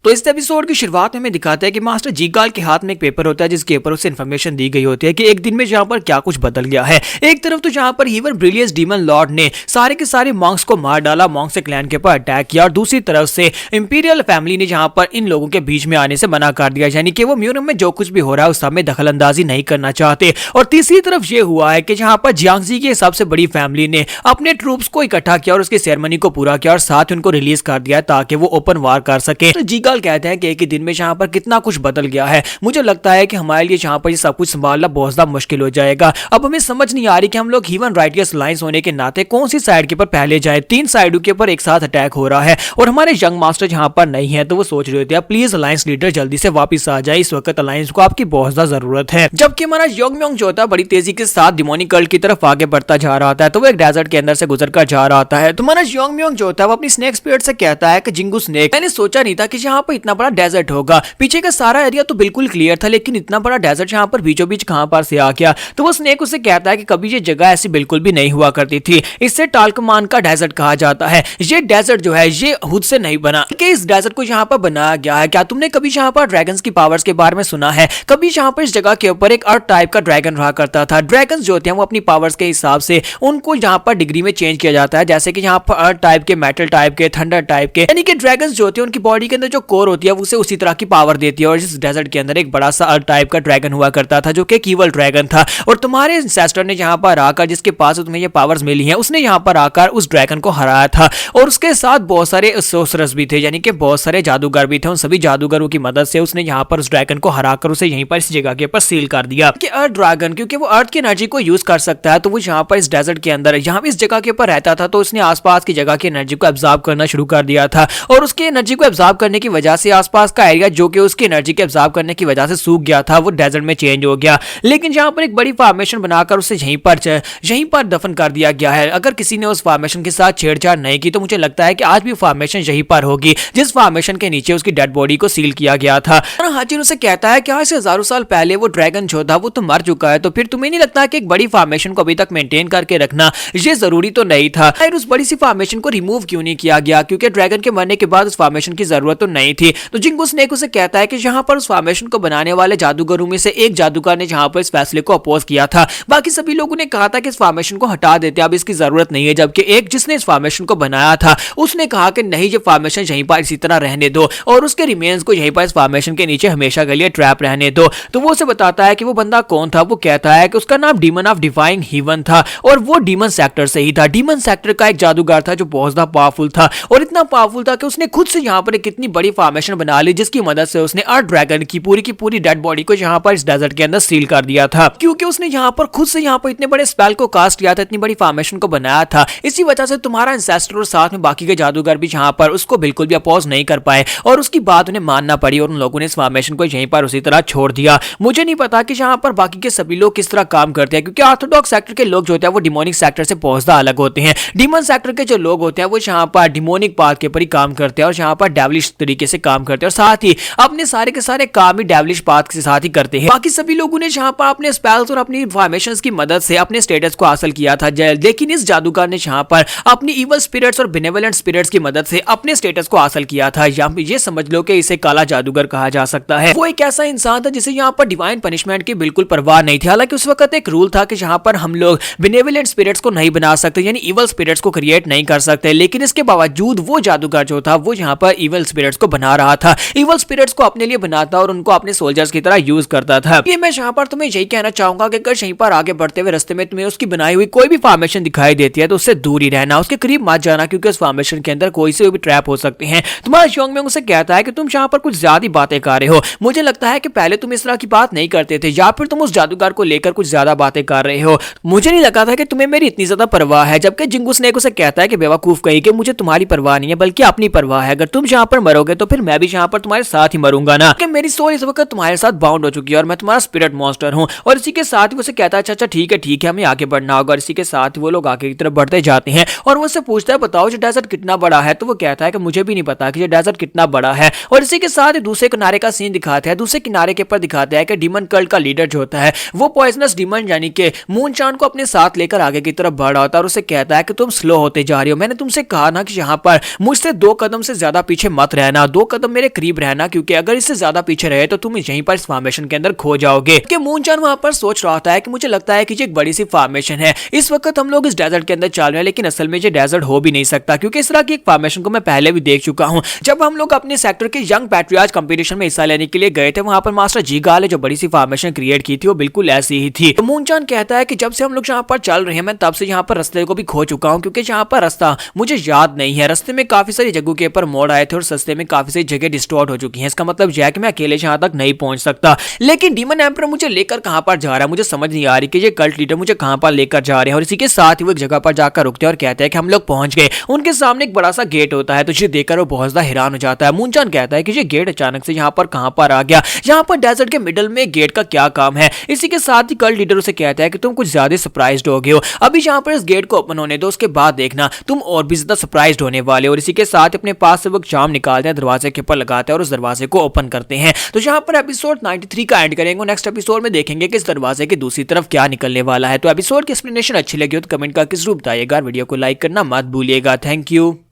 तो इस एपिसोड की शुरुआत में हमें दिखाता है कि मास्टर जीगाल के हाथ में एक पेपर होता है जिसके ऊपर उसे इन्फॉर्मेशन दी गई होती है कि एक दिन में जहाँ पर क्या कुछ बदल गया है। एक तरफ तो जहाँ पर हीवर ब्रिलियस डीमन लॉर्ड ने सारे के सारे मॉन्क्स को मार डाला, मॉन्क्स क्लैन के ऊपर अटैक किया, और दूसरी तरफ से इंपीरियल फैमिली ने जहाँ पर इन लोगों के बीच में आने से मना कर दिया, यानी कि वो म्यूनियम में जो कुछ भी हो रहा है उस सब में दखल अंदाजी नहीं करना चाहते। और तीसरी तरफ ये हुआ है कि जहाँ पर जियांगजी की सबसे बड़ी फैमिली ने अपने ट्रूप्स को इकट्ठा किया और उसकी सेरेमनी को पूरा किया और साथ उनको रिलीज कर दिया ताकि वो ओपन वार कर सके। तो जीगाल कहते हैं कि एक ही दिन में जहाँ पर कितना कुछ बदल गया है, मुझे लगता है कि हमारे लिए जहाँ पर ये सब कुछ संभालना बहुत ज्यादा मुश्किल हो जाएगा। अब हमें समझ नहीं आ रही कि हम लोग ह्यूमन राइट्स अलायंस होने के नाते कौन सी साइड के ऊपर पहले जाए। 3 साइडों के ऊपर एक साथ अटैक हो रहा है और हमारे यंग मास्टर जहाँ पर नहीं है, तो वो सोच रहे थे प्लीज अलायंस लीडर जल्दी से वापस आ जाए, इस वक्त अलायंस को आपकी बहुत ज्यादा जरूरत है। जबकि हमारा योंगम्योंग जो होता है बड़ी तेजी के साथ डिमोनिक कल्ट की तरफ आगे बढ़ता जा रहा होता है, तो वो एक डेजर्ट के अंदर से गुजर कर जा रहा होता है। तो हमारा योंगम्योंग जो होता है वो अपनी स्नेक स्पिरिट से कहता है कि जिंगू स्नेक, मैंने सोचा नहीं था कि यहाँ पर इतना बड़ा डेजर्ट होगा। पीछे का सारा एरिया तो बिल्कुल क्लियर था, लेकिन इतना बड़ा डेजर्ट यहाँ पर बीचों बीच कहां पर से आ गया। तो वो स्नेक उसे कहता है कि कभी ये जगह ऐसी बिल्कुल भी नहीं हुआ करती थी, इसे टाल्कमान का डेजर्ट कहा जाता है। ये डेजर्ट जो है ये खुद से नहीं बना, कि इस डेजर्ट को यहाँ पर बनाया गया है। क्या तुमने कभी यहाँ पर ड्रैगन्स की पावर्स के बारे में सुना है? कभी यहाँ पर इस जगह के ऊपर एक अर्थ टाइप का ड्रैगन रहा करता था। ड्रैगन जो होते हैं वो अपनी पावर्स के हिसाब से उनको यहाँ पर डिग्री में चेंज किया जाता है, जैसे कि यहाँ पर अर्थ टाइप के, मेटल टाइप के, थंडर टाइप के, यानी कि ड्रैगन जो होते हैं उनकी बॉडी के अंदर जो कोर होती है उसे उसी तरह की पावर देती है। और इस डेजर्ट के अंदर एक बड़ा सा अर्थ टाइप का ड्रैगन हुआ करता था जो कि ईवल ड्रैगन था। और तुम्हारे एंसेस्टर ने यहाँ पर आकर, जिसके पास तुम्हें ये पावर्स मिली हैं, उसने यहाँ पर आकर उस ड्रैगन को हराया था। और उसके साथ बहुत सारे सोर्सरर्स भी थे, यानी कि बहुत सारे जादूगर भी थे। उन सभी जादूगरों की मदद से उसने यहाँ पर उस ड्रैगन को हराकर उसे यहीं पर इस जगह के ऊपर सील कर दिया कि अर्थ ड्रैगन, क्योंकि वो अर्थ की एनर्जी को यूज कर सकता है, तो वो यहाँ पर इस डेजर्ट के अंदर, यहाँ इस जगह के ऊपर रहता था, तो उसने आसपास की जगह की एनर्जी को एब्जॉर्ब करना शुरू कर दिया था। और उसकी एनर्जी को एब्जॉर्ब करने की वजह से आसपास का एरिया जो कि उसकी एनर्जी के एब्जॉर्ब करने की वजह से सूख गया था, वो डेजर्ट में चेंज हो गया। लेकिन यहाँ पर एक बड़ी फॉर्मेशन बनाकर उसे यहीं पर दफन कर दिया गया है। अगर किसी ने उस फॉर्मेशन के साथ छेड़छाड़ नहीं की तो मुझे लगता है कि आज भी फॉर्मेशन यहीं पर होगी, जिस फॉर्मेशन के नीचे उसकी डेड बॉडी को सील किया गया था। हाजिर उसे कहता है कि आज से हजारों साल पहले वो ड्रैगन जो था वो तो मर चुका है, तो फिर तुम्हें नहीं लगता कि एक बड़ी फॉर्मेशन को अभी तक मेंटेन करके रखना ये जरूरी तो नहीं था? फिर उस बड़ी सी फॉर्मेशन को रिमूव क्यों नहीं किया गया? क्योंकि ड्रैगन के मरने के बाद उस फॉर्मेशन की जरूरत तो नहीं थी। तो जिंगू स्नेक उसे कहता है कि यहाँ पर उस फॉर्मेशन को बनाने वाले जादूगरों में से एक जादूगर ने जहाँ पर इस फैसले को अपोज किया था। बाकी सभी लोगों ने कहा था कि इस फॉर्मेशन को हटा देते, अब इसकी जरूरत नहीं है। जबकि एक जिसने इस फॉर्मेशन को बनाया था उसने कहा कि नहीं, ये फॉर्मेशन यहीं पर इसी तरह रहने दो और उसके रिमेन्स को यहीं पर इस फॉर्मेशन के नीचे हमेशा के लिए ट्रैप रहने दो। तो वो उसे बताता है कि वो बंदा कौन था। वो कहता है कि उसका नाम डीमन ऑफ डिवाइन हीवन था और वो डीमन सेक्टर से ही था। डीमन सेक्टर का एक जादूगर था जो बहुत ज्यादा पावरफुल था और इतना पावरफुल था कि उसने खुद से यहाँ पर कितनी बड़ी फॉर्मेशन बना ली, जिसकी मदद से उसने अर्थ ड्रैगन की पूरी डेड बॉडी को यहाँ पर इस डेजर्ट के अंदर सील कर दिया था। क्योंकि उसने यहाँ पर खुद से यहाँ पर इतने बड़े स्पेल को कास्ट किया था, इतनी बड़ी फॉर्मेशन को बनाया था। इसी वजह से तुम्हारा एंसेस्टर और साथ में बाकी के जादूगर भी यहाँ पर उसको बिल्कुल भी अपोज नहीं कर पाए और उसकी बात उन्हें मानना पड़ी और उन लोगों ने इस फॉर्मेशन को यहीं पर उसी तरह छोड़ दिया। मुझे नहीं पता कि यहाँ पर बाकी के सभी लोग किस तरह काम करते हैं, क्योंकि ऑर्थोडॉक्स सेक्टर के लोग जो होते हैं वो डिमोनिक सेक्टर से बहुत ज्यादा अलग होते हैं। डीमन सेक्टर के जो लोग होते हैं वो यहाँ पर डिमोनिक पाथ के ऊपर ही काम करते हैं और यहाँ पर डेविलिश तरीके से काम करते हैं और साथ ही अपने सारे के सारे काम ही डेविलिश पाथ के साथ ही करते हैं। बाकी सभी लोगों ने यहाँ पर अपने स्पेल्स और अपनी फॉर्मेशंस की मदद से अपने स्टेटस को हासिल किया था, लेकिन इस जादूगर ने यहाँ पर अपनी इवल स्पिरिट्स और बेनेवोलेंट स्पिरिट्स की मदद से अपने स्टेटस को हासिल किया था। यहाँ पे ये समझ लो कि इसे काला जादूगर कहा जा सकता है। वो एक ऐसा इंसान था जिसे यहाँ पर डिवाइन पनिशमेंट की बिल्कुल परवाह नहीं थी। हालांकि उस वक्त एक रूल था कि यहाँ पर हम लोग बेनेवोलेंट स्पिरिट्स को नहीं बना सकते, यानी इवल स्पिरिट्स को क्रिएट नहीं कर सकते, लेकिन इसके बावजूद वो जादूगर जो था वो यहाँ पर इवल स्पिरिट्स को बना रहा था, इवल स्पिरिट्स को अपने लिए बनाता और उनको अपने सोल्जर्स की तरह यूज करता था। ये मैं यहाँ पर तुम्हें यही कहना चाहूंगा कि अगर यहीं पर आगे बढ़ते हुए रास्ते में तुम्हें उसकी बनाई हुई कोई भी फॉर्मेशन दिखाई देती है तो उससे दूर ही रहना, उसके करीब मत जाना, क्योंकि उस फॉर्मेशन के अंदर कोई से भी ट्रैप हो सकते हैं। तुम्हारा योंगम्योंग उसे कहता है कि तुम यहाँ पर कुछ ज्यादा बातें कर रहे हो। मुझे लगता है कि पहले तुम इस तरह की बात नहीं करते थे, या फिर तुम उस जादूगर को लेकर कुछ ज्यादा बातें कर रहे हो। मुझे नहीं लगा था कि तुम्हें मेरी इतनी ज्यादा परवाह है। जबकि जिंगू स्नेक उसे कहता है कि बेवकूफ कही कि मुझे तुम्हारी परवाह नहीं है बल्कि अपनी परवाह है। अगर तुम यहाँ पर मरोगे तो फिर मैं भी यहाँ पर तुम्हारे साथ ही मरूंगा ना, कि मेरी सोल इस वक्त तुम्हारे साथ बाउंड हो चुकी है और मैं तुम्हारा स्पिरिट मॉन्स्टर हूँ। और इसी के साथ ही उसे कहता है अच्छा ठीक है हमें आगे बढ़ना होगा। और इसी के साथ वो लोग आगे की तरफ बढ़ते जाते हैं और वो उससे पूछता है बताओ ये डेजर्ट कितना बड़ा है। तो वो कहता है कि मुझे भी नहीं पता कि ये डेजर्ट कितना बड़ा है। और इसी के साथ दूसरे किनारे का सीन दिखाते हैं। दूसरे किनारे के ऊपर दिखाते हैं कि डीमन कल्ट का लीडर जो होता है वो पॉइजनस डीमन यानी कि मूनचान को अपने साथ लेकर आगे की तरफ बढ़ रहा होता है और उसे कहता है कि तुम स्लो होते जा रही हो। मैंने तुमसे कहा ना कि यहाँ पर मुझसे 2 कदम से ज्यादा पीछे मत रहना, 2 कदम मेरे करीब रहना, क्योंकि अगर इससे ज्यादा पीछे रहे तो तुम यहीं पर इस फॉर्मेशन के अंदर खो जाओगे। कि मूनचान वहां पर सोच रहा होता है कि मुझे लगता है कि ये एक बड़ी सी फॉर्मेशन है, इस वक्त हम लोग इस डेजर्ट के अंदर चल रहे हैं, लेकिन असल में ये डेजर्ट हो भी नहीं सकता, क्योंकि इस तरह की एक फॉर्मेशन को मैं पहले भी देख चुका हूं। जब हम लोग अपने सेक्टर के यंग पैट्रियाज कंपटीशन में हिस्सा लेने के लिए गए थे, वहां पर मास्टर जीगाल ने जो बड़ी सी फॉर्मेशन क्रिएट की थी वो बिल्कुल ऐसी ही थी। तो मूनचान कहता है कि जब से हम लोग यहाँ पर चल रहे हैं, मैं तब से यहाँ पर रास्ते को भी खो चुका हूँ, क्योंकि यहाँ पर रास्ता मुझे याद नहीं है। रास्ते में काफी सारी जगहों के ऊपर मोड़ आए थे और रास्ते में काफी सारी जगह डिस्टॉर्ट हो चुकी हैं। इसका मतलब यह है कि मैं अकेले यहाँ तक नहीं पहुंच सकता। लेकिन डीमन एम्परर मुझे लेकर कहां पर जा रहा है, मुझे समझ नहीं आ रही कि ये कल्ट लीडर मुझे कहां पर लेकर जा रहे हैं। और इसी के साथ ही वो एक जगह पर जाकर रुकते हैं और कहते हैं कि हम लोग पहुंच गए। उनके सामने एक बड़ा सा गेट होता है, तो इसे देखकर वो बहुत ज्यादा हैरान हो जाता है। मूनचान कहता है कि ये गेट अचानक से यहाँ पर कहां पर आ गया, यहाँ पर डेजर्ट के मिडल में गेट का क्या काम है। इसी के साथ ही कल्ट लीडर उसे कहता है कि तुम कुछ ज्यादा सरप्राइज्ड हो गए हो, अभी यहाँ पर इस गेट को ओपन होने दो, उसके बाद देखना तुम और भी ज्यादा सरप्राइज्ड होने वाले हो। और इसी के साथ अपने पास से वो चाम निकालते हैं, दरवाजे के ऊपर लगाते हैं और उस दरवाजे को ओपन करते हैं। तो यहाँ पर एपिसोड 93 का एंड करेंगे। नेक्स्ट एपिसोड में देखेंगे कि इस दरवाजे की दूसरी तरफ क्या निकलने वाला है। तो एपिसोड की एक्सप्लेनेशन अच्छी लगी हो तो कमेंट करके जरूर बताइएगा। वीडियो को लाइक करना मत भूलिएगा। Thank you.